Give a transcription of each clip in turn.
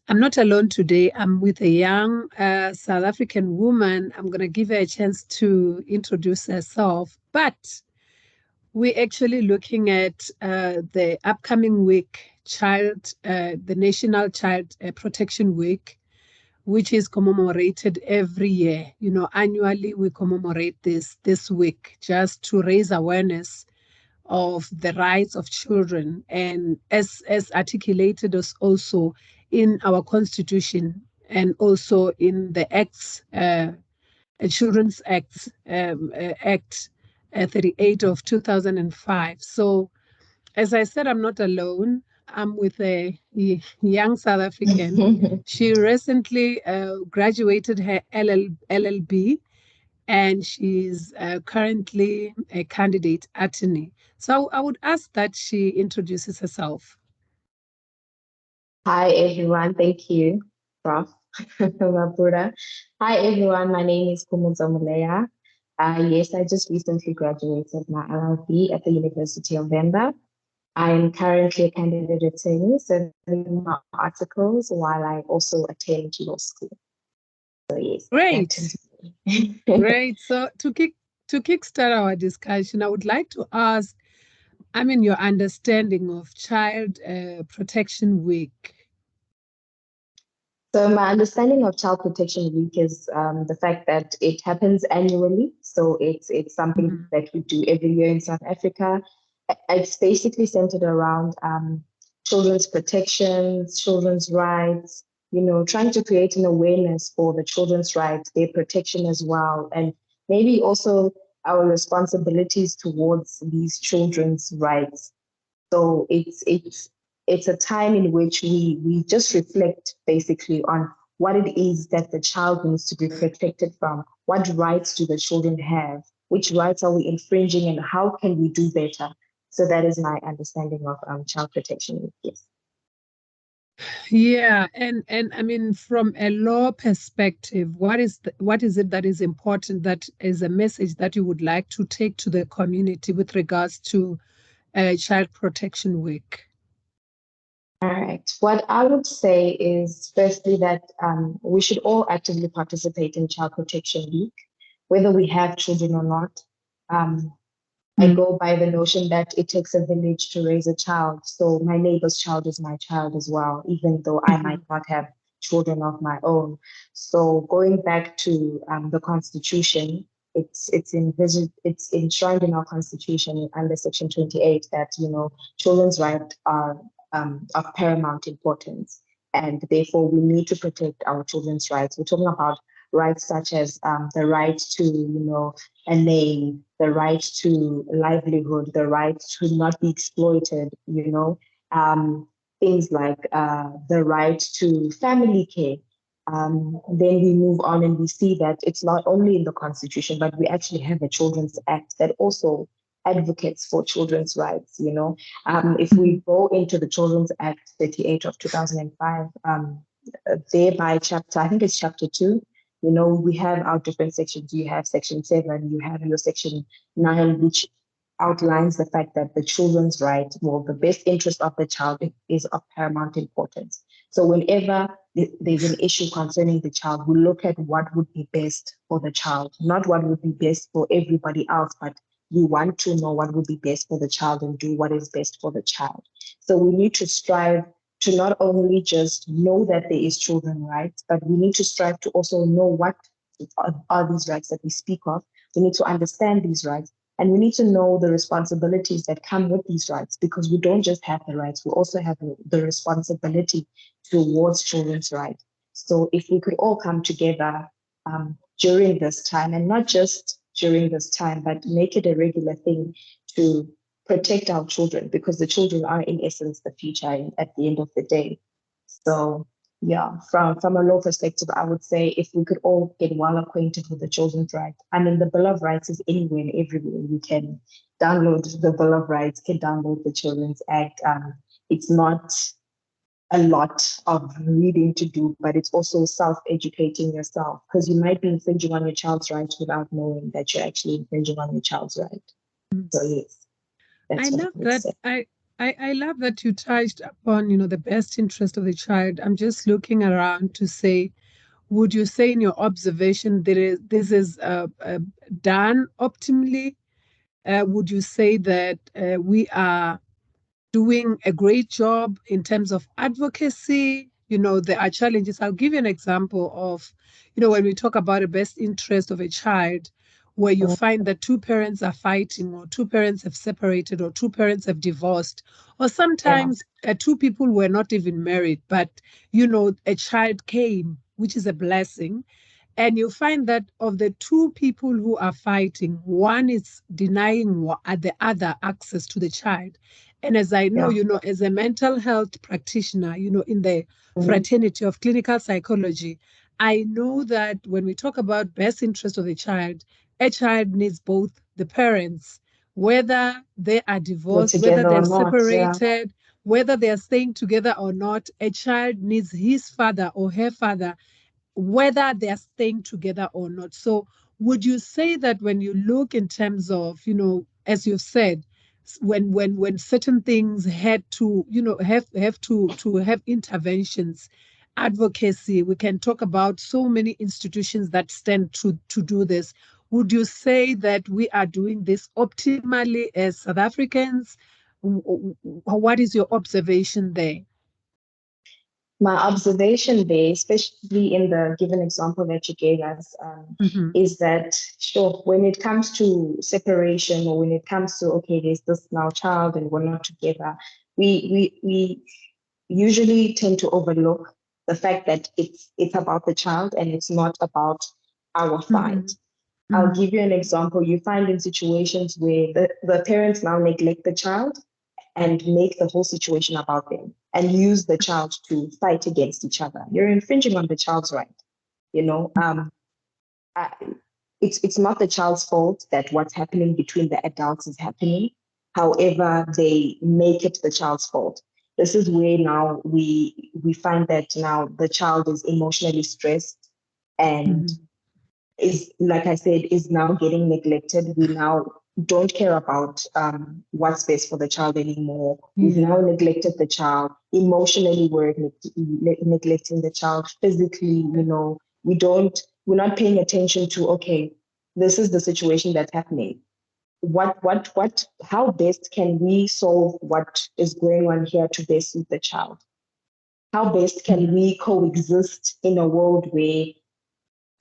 I'm not alone today. I'm with a young South African woman. I'm going to give her a chance to introduce herself. But we're actually looking at the upcoming week, the National Child Protection Week, which is commemorated every year. You know, annually we commemorate this week just to raise awareness of the rights of children, and as articulated as also in our constitution and also in the acts, Children's Act 38 of 2005. So as I said, I'm not alone. I'm with a young South African. She recently graduated her LLB, and she's currently a candidate attorney. So I would ask that she introduces herself. Hi everyone, thank you, Prof. Mapura. Hi everyone, my name is Kumudza Muleya. Yes, I just recently graduated my LLB at the University of Venda. I am currently a candidate attorney, serving my articles while I also attend law school. So yes, Great, that is me. great. So to kickstart our discussion, I would like to ask, your understanding of Child Protection Week. So my understanding of Child Protection Week is the fact that it happens annually. So it's something that we do every year in South Africa. It's basically centered around children's protections, children's rights, trying to create an awareness for the children's rights, their protection as well, and maybe also our responsibilities towards these children's rights. So it's a time in which we just reflect basically on what it is that the child needs to be protected from. What rights do the children have? Which rights are we infringing, and how can we do better? So that is my understanding of child protection. Yes. Yeah, and from a law perspective, what is it that is important, that is a message that you would like to take to the community with regards to Child Protection Week? All right. What I would say is firstly that we should all actively participate in Child Protection Week, whether we have children or not. I go by the notion that it takes a village to raise a child. So my neighbor's child is my child as well, even though I might not have children of my own. So going back to the Constitution, it's enshrined in our Constitution under Section 28 that children's rights are of paramount importance, and therefore we need to protect our children's rights. We're talking about rights such as the right to a name, the right to livelihood, the right to not be exploited, things like the right to family care. Then we move on and we see that it's not only in the Constitution, but we actually have a Children's Act that also advocates for children's rights. If we go into the Children's Act 38 of 2005, thereby chapter, I think it's chapter 2, we have our different sections. You have section 7, you have your section 9, which outlines the fact that the children's right, well, the best interest of the child is of paramount importance. So whenever there's an issue concerning the child, we look at what would be best for the child, not what would be best for everybody else, but we want to know what would be best for the child and do what is best for the child. So we need to strive to not only just know that there is children's rights, but we need to strive to also know what are these rights that we speak of. We need to understand these rights, and we need to know the responsibilities that come with these rights, because we don't just have the rights, we also have the responsibility towards children's rights. So if we could all come together during this time, and not just during this time, but make it a regular thing to protect our children, because the children are in essence the future at the end of the day. So yeah, from a law perspective, I would say if we could all get well acquainted with the children's rights. I mean, the Bill of Rights is anywhere and everywhere. You can download the Bill of Rights, can download the Children's Act. It's not a lot of reading to do, but it's also self-educating yourself, because you might be infringing on your child's rights without knowing that you're actually infringing on your child's right. So yes, I that's what I love would that. say. I love that you touched upon, the best interest of the child. I'm just looking around to say, would you say in your observation this is done optimally? Would you say that we are doing a great job in terms of advocacy? There are challenges. I'll give you an example of, when we talk about the best interest of a child, where you find that two parents are fighting, or two parents have separated, or two parents have divorced, or Yeah. sometimes two people were not even married, but, a child came, which is a blessing. And you find that of the two people who are fighting, one is denying the other access to the child. And as I know, Yeah. as a mental health practitioner, in the Mhm. fraternity of clinical psychology, I know that when we talk about best interest of the child, a child needs both the parents, whether they are We're divorced, whether together or they're not. Yeah. separated, whether they are staying together or not. A child needs his father or her father, whether they're staying together or not. So would you say that when you look in terms of, as you've said, when certain things had to, have to have interventions, advocacy, we can talk about so many institutions that stand to do this. Would you say that we are doing this optimally as South Africans? What is your observation there? My observation there, especially in the given example that you gave us, Mm-hmm. is that sure, when it comes to separation or when it comes to, okay, there's this now child and we're not together, we usually tend to overlook the fact that it's about the child and it's not about our Mm-hmm. fight. I'll give you an example. You find in situations where the parents now neglect the child and make the whole situation about them and use the child to fight against each other. You're infringing on the child's right. You know, I, it's not the child's fault that what's happening between the adults is happening. However, they make it the child's fault. This is where now we find that now the child is emotionally stressed and Mm-hmm. is, like I said, is now getting neglected. We now don't care about what's best for the child anymore. We've now Yeah. neglected the child. Emotionally, we're neglecting the child. Physically, we're not paying attention to, okay, this is the situation that's happening. How best can we solve what is going on here to best suit the child? How best can Mhm. we coexist in a world where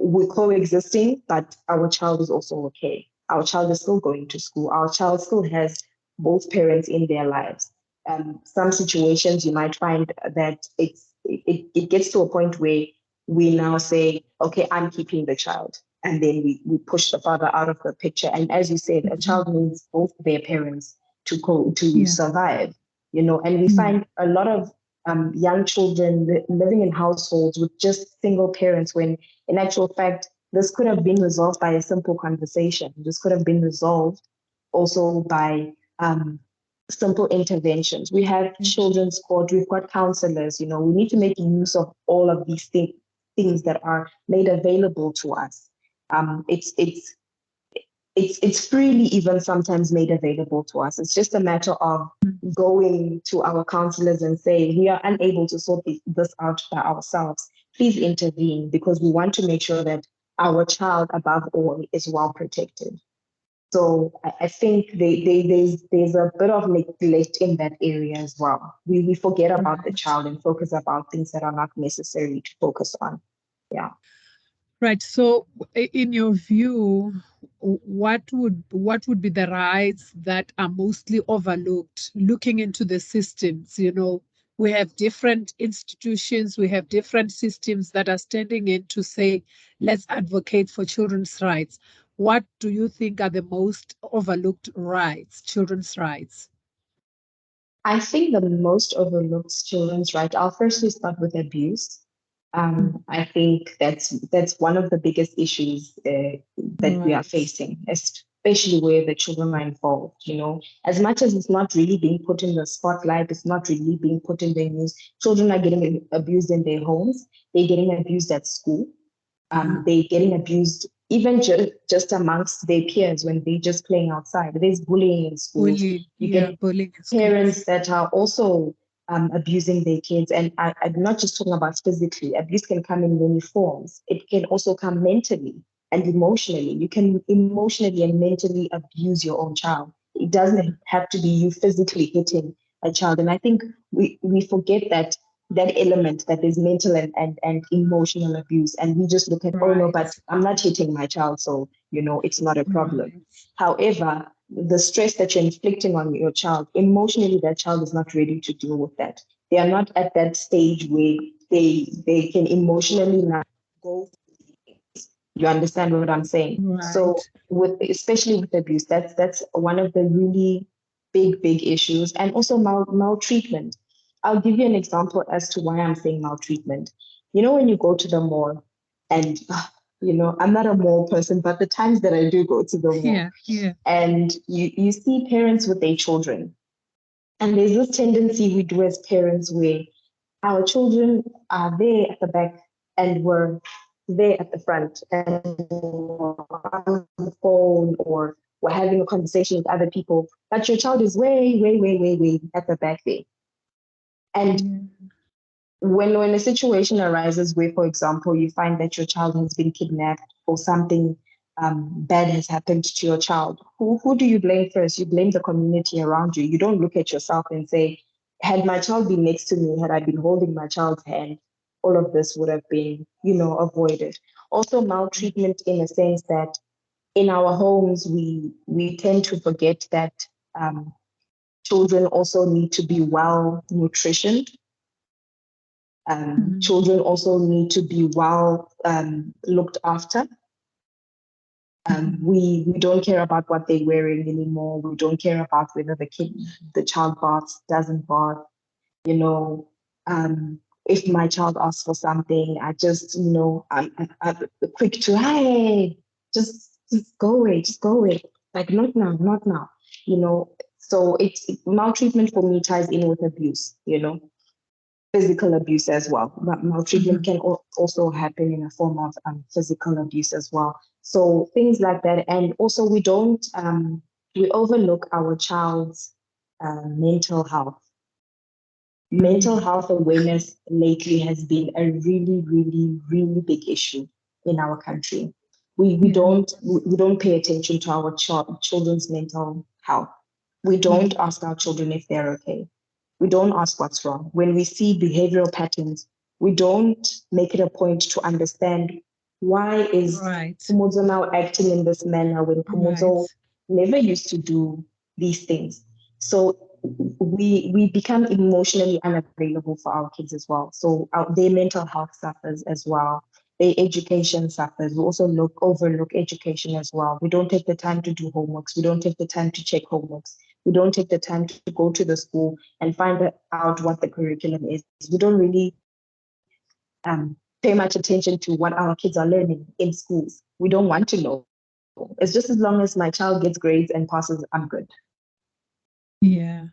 we're coexisting, but our child is also okay. Our child is still going to school. Our child still has both parents in their lives. Some situations you might find that it gets to a point where we now say, okay, I'm keeping the child. And then we push the father out of the picture. And as you said, a Mhm. child needs both their parents to Yeah. survive, and we Yeah. find a lot of young children living in households with just single parents when in actual fact, this could have been resolved by a simple conversation. This could have been resolved also by simple interventions. We have children's court, we've got counselors, we need to make use of all of these things that are made available to us. It's freely even sometimes made available to us. It's just a matter of going to our counselors and saying, we are unable to sort this out by ourselves. Please intervene because we want to make sure that our child, above all, is well protected. So I think there's a bit of neglect in that area as well. We forget about the Right. child and focus about things that are not necessary to focus on. Yeah. Right. So, in your view, what would be the rights that are mostly overlooked? Looking into the systems, we have different institutions, we have different systems that are standing in to say, let's advocate for children's rights. What do you think are the most overlooked rights, children's rights? I think the most overlooked children's right. I'll firstly start with abuse. Mm. I think that's one of the biggest issues that we are Right. facing, especially where the children are involved. As much as it's not really being put in the spotlight, it's not really being put in the news. Children are getting abused in their homes. They're getting abused at school. Yeah. They're getting abused even just amongst their peers when they're just playing outside. There's bullying in schools. Bullying, You yeah, get bullying in schools. parents that are also abusing their kids. And I'm not just talking about physically. Abuse can come in many forms. It can also come mentally and emotionally. You can emotionally and mentally abuse your own child. It doesn't have to be you physically hitting a child. And I think we forget that element, that there's mental and emotional abuse. And we just look at, oh no, Right, but I'm not hitting my child, so it's not a problem. right, However, the stress that you're inflicting on your child, emotionally, that child is not ready to deal with that. They are not at that stage where they can emotionally not go. You understand what I'm saying? So right. with especially with abuse, that's one of the really big issues, and also maltreatment. I'll give you an example as to why I'm saying maltreatment. When you go to the mall, and I'm not a mall person, but the times that I do go to the mall, Yeah, yeah. and you see parents with their children, and there's this tendency we do as parents where our children are there at the back and we're there at the front, and we're on the phone, or we're having a conversation with other people, but your child is way, way, way, way, way at the back there. And Yeah. when a situation arises where, for example, you find that your child has been kidnapped or something bad has happened to your child, who do you blame first? You blame the community around you. You don't look at yourself and say, had my child been next to me, had I been holding my child's hand, all of this would have been, avoided. Also, maltreatment in a sense that in our homes, we tend to forget that um, children also need to be well nutritioned. Mhm. Children also need to be well looked after. Mhm. We don't care about what they're wearing anymore. We don't care about whether the child baths, doesn't bath. You know, um, if my child asks for something, I just, I'm quick to, hey, just go away, just go away. Like, not now, not now. So maltreatment for me ties in with abuse. Physical abuse as well. But maltreatment Mhm. can also happen in a form of physical abuse as well. So things like that. And also, we overlook our child's mental health. Mental Mhm. health awareness lately has been a really, really, really big issue in our country. We Yeah. don't we don't pay attention to our children's mental health. We don't Mhm. ask our children if they're okay. We don't ask what's wrong. When we see behavioral patterns, we don't make it a point to understand, why is Right, Pumuzo now acting in this manner when Pumuzo right. never used to do these things. So we become emotionally unavailable for our kids as well. So their mental health suffers as well. Their education suffers. We also overlook education as well. We don't take the time to do homeworks. We don't take the time to check homeworks. We don't take the time to go to the school and find out what the curriculum is. We don't really pay much attention to what our kids are learning in schools. We don't want to know. It's just as long as my child gets grades and passes, I'm good. Yeah.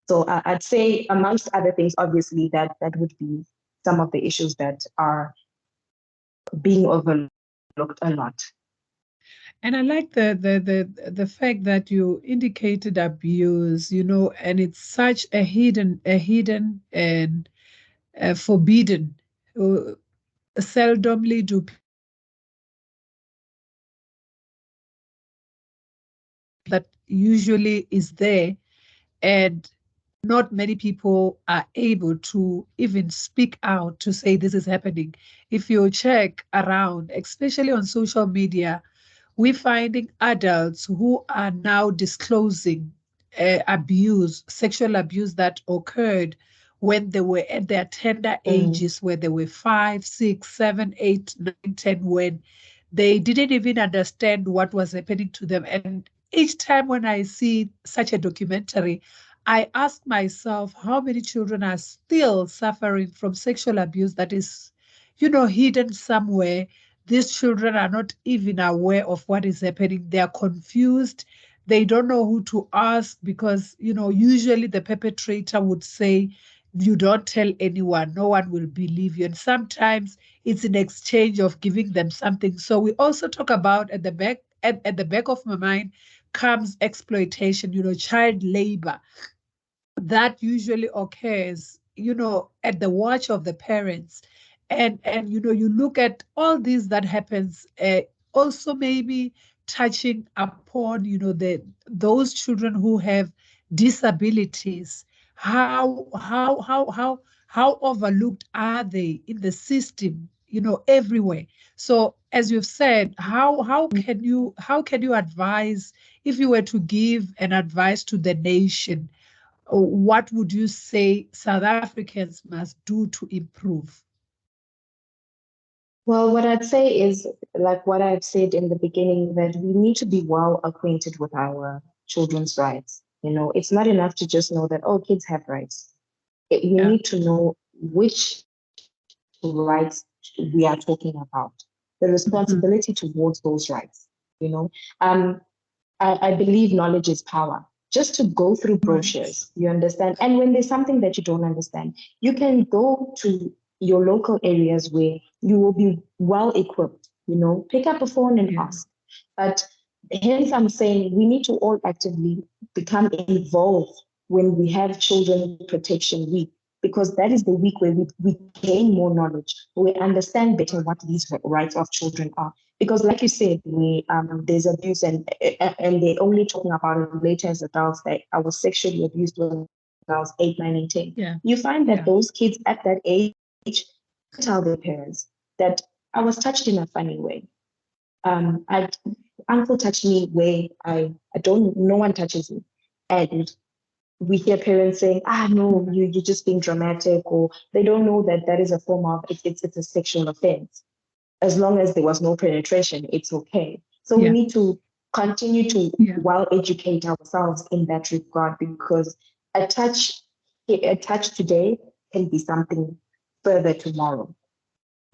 So I'd say, amongst other things, obviously, that would be some of the issues that are being overlooked a lot. And I like the fact that you indicated abuse, and it's such a hidden and forbidden. Uh, Seldomly do people that usually is there, and not many people are able to even speak out to say this is happening. If you check around, especially on social media, we're finding adults who are now disclosing sexual abuse that occurred when they were at their tender Mm, ages, where they were 5, 6, 7, 8, 9, 10, when they didn't even understand what was happening to them. And each time when I see such a documentary, I ask myself how many children are still suffering from sexual abuse that is, hidden somewhere. These children are not even aware of what is happening. They are confused. They don't know who to ask because, usually the perpetrator would say, you don't tell anyone, no one will believe you. And sometimes it's in exchange of giving them something. So we also talk about at the back of my mind comes exploitation, child labor that usually occurs, at the watch of the parents. And you look at all this that happens, also maybe touching upon, those children who have disabilities. How overlooked are they in the system, everywhere. So as you've said, how can you advise, if you were to give an advice to the nation, what would you say South Africans must do to improve? Well, what I'd say is, like what I've said in the beginning, that we need to be well acquainted with our children's rights. It's not enough to just know that, oh, kids have rights. We Yeah. need to know which rights we are talking about, the responsibility towards those rights. You know, um, I believe knowledge is power. Just to go through Right. brochures, you understand. And when there's something that you don't understand, you can go to your local areas where you will be well equipped, pick up a phone and Yeah. ask. But hence, I'm saying we need to all actively become involved when we have Children Protection Week, because that is the week where we gain more knowledge, we understand better what these rights of children are. Because, like you said, there's abuse, and they're only talking about it later as adults, that I was sexually abused when I was 8, 9, and 10. Yeah. You find that Yeah. those kids at that age tell their parents that I was touched in a funny way. I Uncle touched me where I don't, no one touches me. And we hear parents saying, no, you're just being dramatic, or they don't know that that is a form of, it's a sexual offense. As long as there was no penetration, it's okay. So we Yeah. need to continue to Yeah. well educate ourselves in that regard, because a touch today can be something further tomorrow.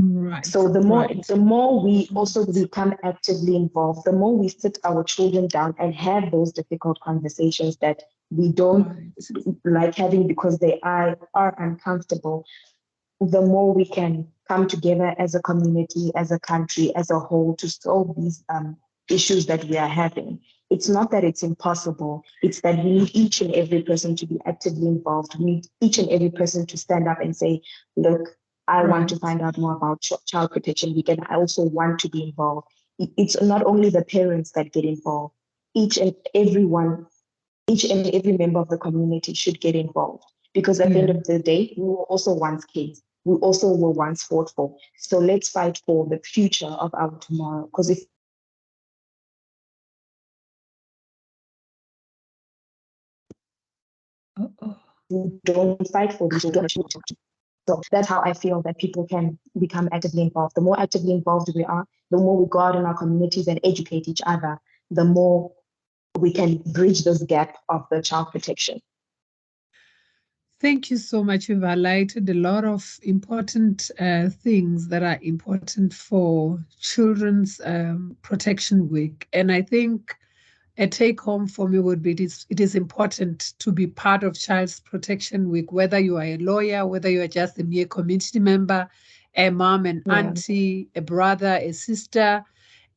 Right. So the more Right. the more we also become actively involved, the more we sit our children down and have those difficult conversations that we don't Right. like having because they are uncomfortable, the more we can come together as a community, as a country, as a whole, to solve these issues that we are having. It's not that it's impossible, it's that we need each and every person to be actively involved. We need each and every person to stand up and say, look, I want to Right. find out more about Child Protection Week, and I also want to be involved. It's not only the parents that get involved, each and everyone, each and every member of the community should get involved, because at the end Yeah. of the day, we were also once kids. We also were once fought for. So let's fight for the future of our tomorrow. Because if Uh-oh. we don't fight for these children, so that's how I feel that people can become actively involved. The more actively involved we are, the more we go out in our communities and educate each other, the more we can bridge this gap of the child protection. Thank you so much. You've highlighted a lot of important things that are important for Children's Protection Week. And I think a take home for me would be it is important to be part of Child's Protection Week, whether you are a lawyer, whether you are just a mere community member, a mom, an Yeah. auntie, a brother, a sister.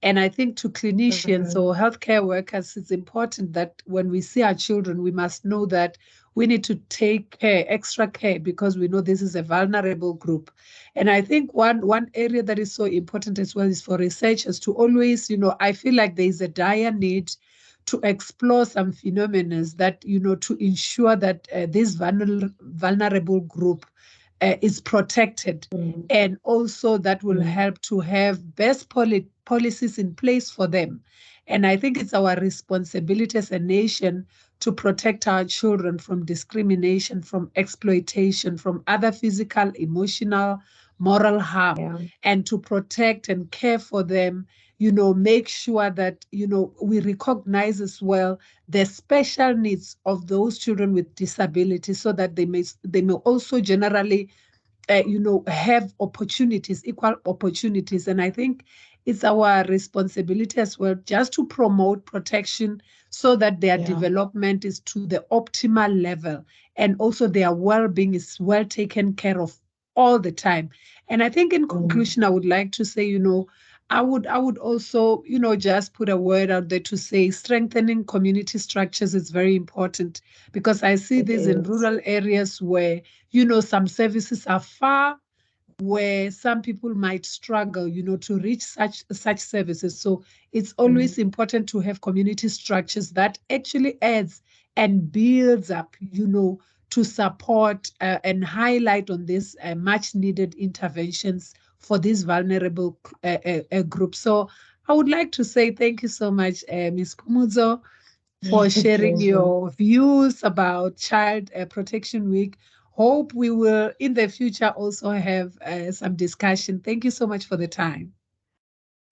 And I think to clinicians or healthcare workers, it's important that when we see our children, we must know that we need to take care, extra care, because we know this is a vulnerable group. And I think one area that is so important as well is for researchers to always, I feel like there is a dire need to explore some phenomena that, to ensure that this vulnerable group is protected, Mm. and also that will Mm. help to have best policies in place for them. And I think it's our responsibility as a nation to protect our children from discrimination, from exploitation, from other physical, emotional, moral harm, Yeah. and to protect and care for them, make sure that, we recognize as well the special needs of those children with disabilities, so that they may also generally have opportunities, equal opportunities. And I think it's our responsibility as well just to promote protection, so that their Yeah. development is to the optimal level, and also their well-being is well taken care of all the time. And I think in Mm. conclusion, I would like to say, I would also, just put a word out there to say strengthening community structures is very important, because I see It this in is. rural areas where, some services are far, where some people might struggle, to reach such services. So it's always Mm. important to have community structures that actually adds and builds up, to support and highlight on these much needed interventions for these vulnerable groups. So I would like to say thank you so much, Ms. Pumuzo, for sharing Pleasure. your views about Child Protection Week. Hope we will in the future also have some discussion. Thank you so much for the time.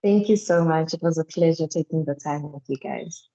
Thank you so much. It was a pleasure taking the time with you guys.